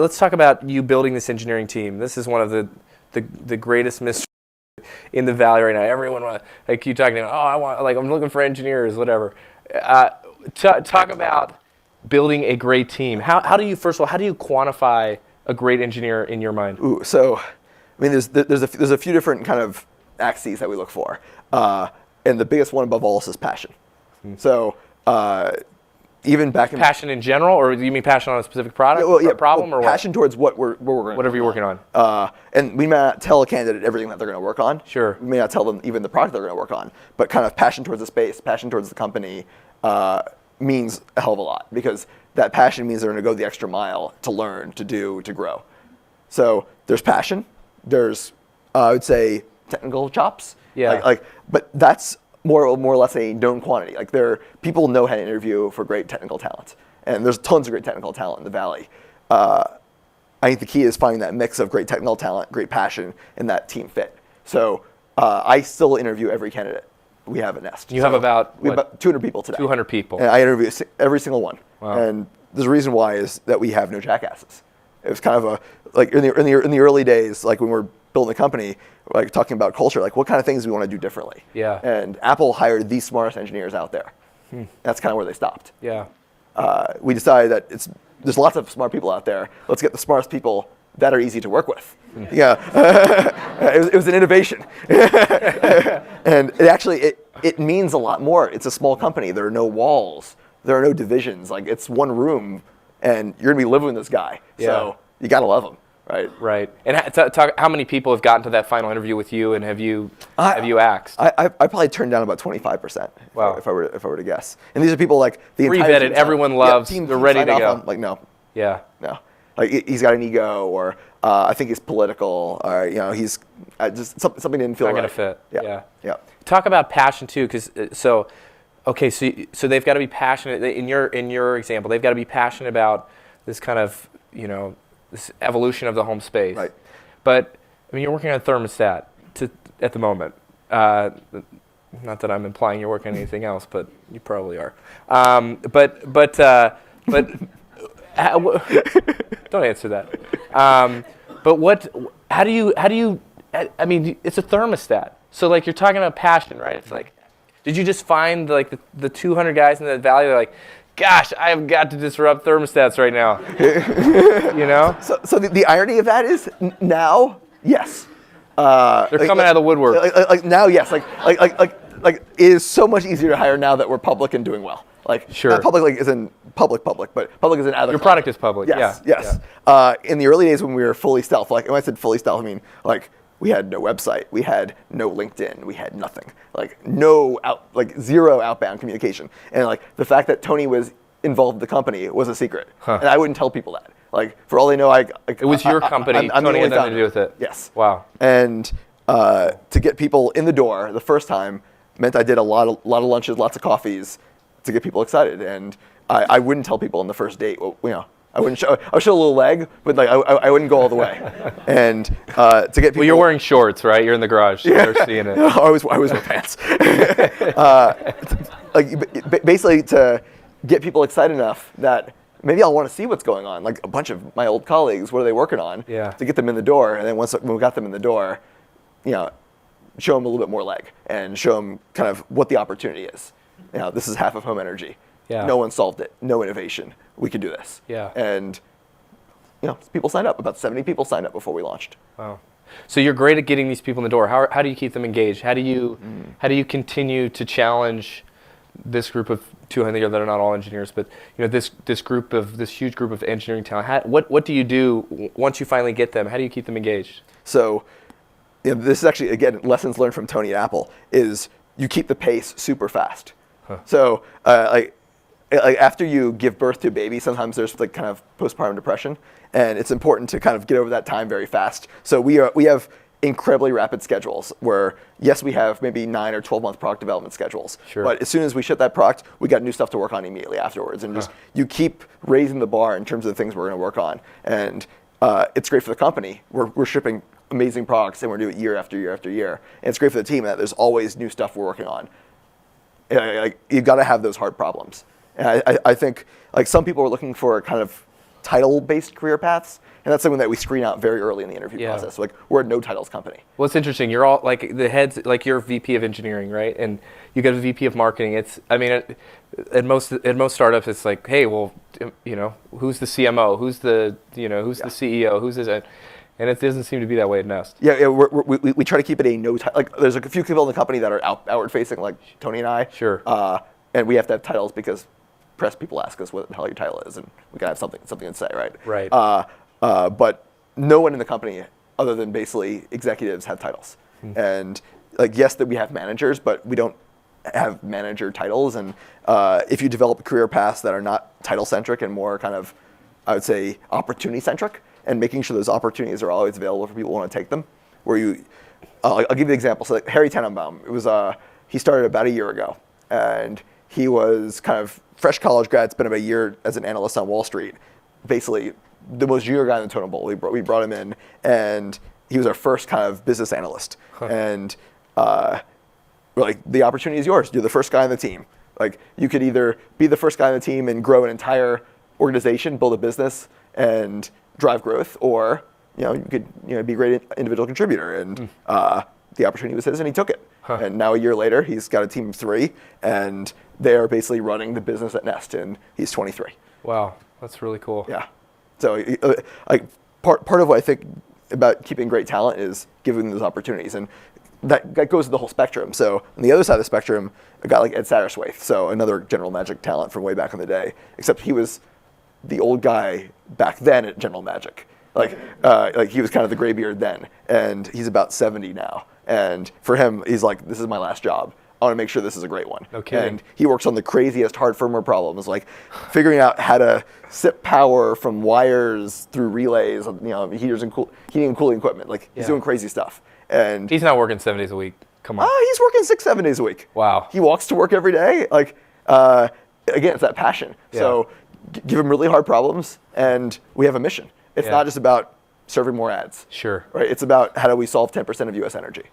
Let's talk about you building this engineering team. This is one of the greatest mysteries in the Valley right now. Everyone, like you talking about, I'm looking for engineers, whatever. Talk about building a great team. How do you, first of all, how do you quantify a great engineer in your mind? Ooh, so, I mean, there's a few different kind of axes that we look for, and the biggest one above all is passion. So, even back in passion in general, or do you mean passion on a specific product, or problem, or passion what? towards what we're going whatever you're working on. And we may not tell a candidate everything that they're going to work on. Sure. We may not tell them even the product they're going to work on, but kind of passion towards the space, passion towards the company, means a hell of a lot, because that passion means they're going to go the extra mile to learn, to do, to grow. So there's passion. There's, I would say, technical chops. Yeah. But that's more or less a known quantity. Like, people know how to interview for great technical talent, and there's tons of great technical talent in the Valley. I think the key is finding that mix of great technical talent, great passion, and that team fit. So I still interview every candidate we have at Nest. You have about, we have about 200 people today. 200 people. And I interview every single one. Wow. And there's a reason why is that we have no jackasses. It was kind of in the early days, like when we were building the company, like talking about culture, like what kind of things do we want to do differently? Yeah. And Apple hired the smartest engineers out there. That's kind of where they stopped. Yeah. We decided that there's lots of smart people out there. Let's get the smartest people that are easy to work with. Yeah. It was an innovation. And it means a lot more. It's a small company. There are no walls. There are no divisions. Like, it's one room, and you're gonna be living with this guy. Yeah. So you gotta love him, right? Right. And talk, how many people have gotten to that final interview with you, and have you axed? I probably turned down about 25%. Wow. If I were to guess. And these are people like the entire Pre-vetted, team, everyone loves, they're ready to go. Like, no. Yeah. No. Like, he's got an ego, or I think he's political, or he's just something didn't feel not right. Not gonna fit. Yeah. Yeah. Talk about passion too, because so they've got to be passionate. In your example, they've got to be passionate about this kind of this evolution of the home space. Right. But I mean, you're working on a thermostat at the moment. Not that I'm implying you're working on anything else, but you probably are. But don't answer that. But how do you? I mean, it's a thermostat. So like, you're talking about passion, right? It's like, did you just find like the 200 guys in the Valley? They're like, gosh, I have got to disrupt thermostats right now. So the irony of that is now, yes. They're coming out of the woodwork. Like now, yes. Like it is so much easier to hire now that we're public and doing well. Like, sure. Not public, like isn't public, but public isn't other. Your product is public. Yes. Yeah. Yes. Yeah. In the early days when we were fully stealth, like when I said fully stealth, I mean like we had no website, we had no LinkedIn, we had nothing, like zero outbound communication, and like the fact that Tony was involved in the company was a secret, and I wouldn't tell people that. Like, for all they know, it was your company. I'm Tony had nothing founder. to do with it. Yes. Wow. And to get people in the door the first time meant I did a lot of lunches, lots of coffees to get people excited, and I wouldn't tell people on the first date. Well, I wouldn't show. I would show a little leg, but like I wouldn't go all the way. And to get people. Well, you're wearing shorts, right? You're in the garage. So they're seeing it. I always wear pants. Basically to get people excited enough that maybe I'll want to see what's going on. Like a bunch of my old colleagues, what are they working on? Yeah. To get them in the door, and then when we got them in the door, show them a little bit more leg and show them kind of what the opportunity is. This is half of home energy. Yeah. No one solved it. No innovation. We could do this. Yeah. And people signed up. About 70 people signed up before we launched. Wow. So you're great at getting these people in the door. How do you keep them engaged? How do you continue to challenge this group of 200 that are not all engineers, but this huge group of engineering talent? What do you do once you finally get them? How do you keep them engaged? So this is actually, again, lessons learned from Tony at Apple, is you keep the pace super fast. Huh. So like after you give birth to a baby, sometimes there's like kind of postpartum depression, and it's important to kind of get over that time very fast. So we have incredibly rapid schedules where, yes, we have maybe 9 or 12 month product development schedules. Sure. But as soon as we ship that product, we got new stuff to work on immediately afterwards. And just you keep raising the bar in terms of the things we're going to work on. And it's great for the company. We're shipping amazing products, and we're doing it year after year after year. And it's great for the team that there's always new stuff we're working on. You've got to have those hard problems. And I think like some people are looking for kind of title-based career paths, and that's something that we screen out very early in the interview process. Like, we're a no titles company. Well, it's interesting. You're all like the heads, like you're VP of engineering, right? And you get a VP of marketing. At most startups, it's like, hey, well, who's the CMO? Who's the the CEO? Who's this? And it doesn't seem to be that way at Nest. Yeah, we try to keep it a no title. Like, there's a few people in the company that are outward facing, like Tony and I. Sure. And we have to have titles because press people ask us what the hell your title is, and we gotta have something to say, right? Right. But no one in the company, other than basically executives, have titles. And like, yes, that we have managers, but we don't have manager titles. And if you develop career paths that are not title centric and more kind of, I would say, opportunity centric, and making sure those opportunities are always available for people who want to take them. I'll give you an example. So like Harry Tenenbaum, he started about a year ago, and he was kind of fresh college grad, spent about a year as an analyst on Wall Street, basically the most junior guy in the totem pole. We brought him in, and he was our first kind of business analyst. And we're like, the opportunity is yours. You're the first guy on the team. Like, you could either be the first guy on the team and grow an entire organization, build a business, and drive growth, or you could be a great individual contributor. And the opportunity was his, and he took it. And now a year later, he's got a team of 3, and they are basically running the business at Nest, and he's 23. Wow, that's really cool. Yeah. So like part of what I think about keeping great talent is giving them those opportunities, and that goes to the whole spectrum. So on the other side of the spectrum, a guy like Ed Satterswaith, so another General Magic talent from way back in the day, except he was the old guy back then at General Magic. Like he was kind of the graybeard then, and he's about 70 now. And for him, he's like, this is my last job. I want to make sure this is a great one. No kidding. And he works on the craziest hard firmware problems, like figuring out how to sip power from wires through relays, heaters and heating and cooling equipment. Like, he's doing crazy stuff. And he's not working 7 days a week. Come on. He's working 6-7 days a week. Wow. He walks to work every day. Like, again, it's that passion. Yeah. So give him really hard problems, and we have a mission. It's not just about serving more ads. Sure. Right. It's about how do we solve 10% of U.S. energy.